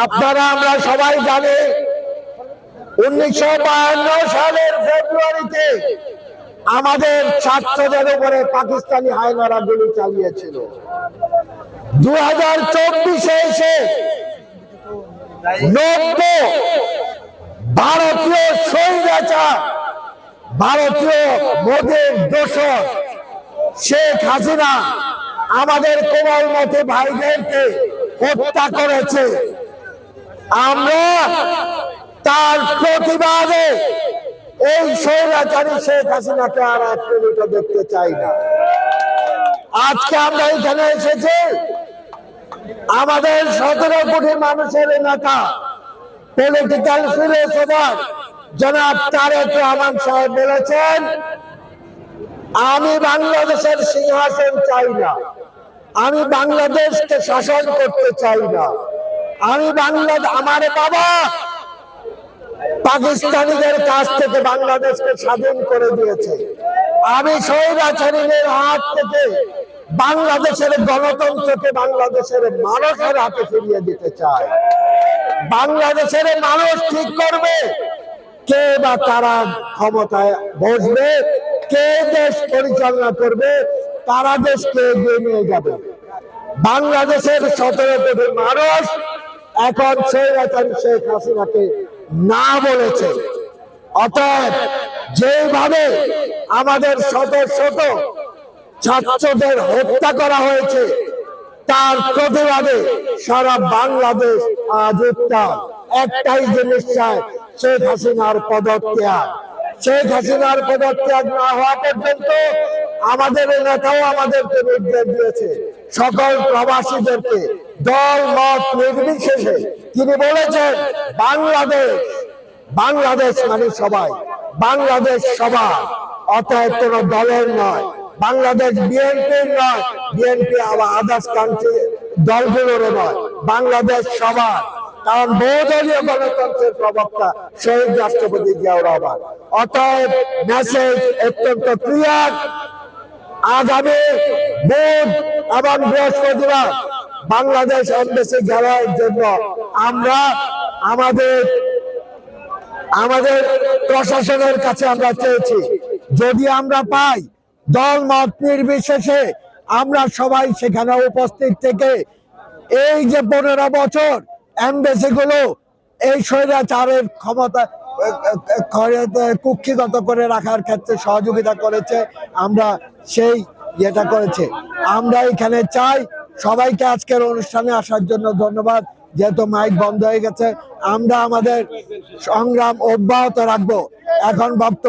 আপনারা আমরা সবাই জানি 1952 সালের ফেব্রুয়ারিতে আমাদের ছাত্রদের উপরে পাকিস্তানি হায়নারা গুলি চালিয়েছিল। 2024-এ এসে 90 ভারতীয় স্বৈরাচার, ভারতীয় মোদের দোসর শেখ হাসিনা আমাদের কোমলমতি ভাইদেরকে হত্যা করেছে। আমরা তার প্রতিবাদে এই স্বৈরাচারী শেখ হাসিনাকে আর এক মিনিটও দেখতে চাই না। আজকে আমরা এখানে এসেছি, আমাদের 17 কোটি মানুষের নেতা পলিটিক্যাল ফিলোসোফার জনাব তারেক রহমান সাহেব বলেছেন, আমি বাংলাদেশের সিংহাসন চাই না, আমি বাংলাদেশকে শাসন করতে চাই না, আমি আমার বাবা পাকিস্তানিদের কাছ থেকে বাংলাদেশকে স্বাধীন করে দিয়েছে, আমি স্বৈরাচারীদের হাত থেকে বাংলাদেশের গণতন্ত্রকে বাংলাদেশের মানুষের হাতে ফিরিয়ে দিতে চাই। বাংলাদেশের মানুষ ঠিক করবে কে বা কারা ক্ষমতায় বসবে, কে দেশ পরিচালনা করবে, তারা দেশকে এগিয়ে নিয়ে যাবে। বাংলাদেশের 17 কোটি মানুষ এখন স্বৈরাচারী শেখ হাসিনাকে না বলেছে। অতএব যেভাবে আমাদের শত শত ছাত্রদের হত্যা করা হয়েছে, তার প্রতিবাদে সারা বাংলাদেশ আজ একটাই জিনিস চায়, শেখ হাসিনার পদত্যাগ। শেখ হাসিনার পদত্যাগ না হওয়া পর্যন্ত আমাদের নেতাও আমাদেরকে নির্দেশ দিয়েছে, সকল প্রবাসীদেরকে দল মত নির্বিশেষে তিনি বলেছেন, বাংলাদেশ মানে সবাই, বাংলাদেশ সবার। অতএব কোন দলের নয়, বাংলাদেশ বিএনপির নয়, বিএনপি আবার আদার্স কান্ট্রি দলগুলোর নয়, বাংলাদেশ সবার। কারণ বহুদলীয় গণতন্ত্রের প্রবক্তা শহীদ রাষ্ট্রপতি জিয়াউর রহমান। অতএব মেসেজ অত্যন্ত ক্লিয়ার, আগামী বুধ এবং বৃহস্পতিবার বাংলাদেশ এমবেসি ঘেরাওয়ের জন্য আমরা আমাদের প্রশাসনের কাছে আমরা চেয়েছি, যদি আমরা পাই দল মত নির্বিশেষে আমরা সবাই সেখানে উপস্থিত থেকে এই যে 15 বছর এমবেসি গুলো এই স্বৈরাচারের ক্ষমতা কুক্ষিগত করে রাখার ক্ষেত্রে সহযোগিতা করেছে, আমরা সেই ইয়েটা করেছে। আমরা এখানে চাই সবাইকে আজকের অনুষ্ঠানে আসার জন্য ধন্যবাদ। যেহেতু মাইক বন্ধ হয়ে গেছে, আমরা আমাদের সংগ্রাম অব্যাহত রাখবো। এখন বক্তব্য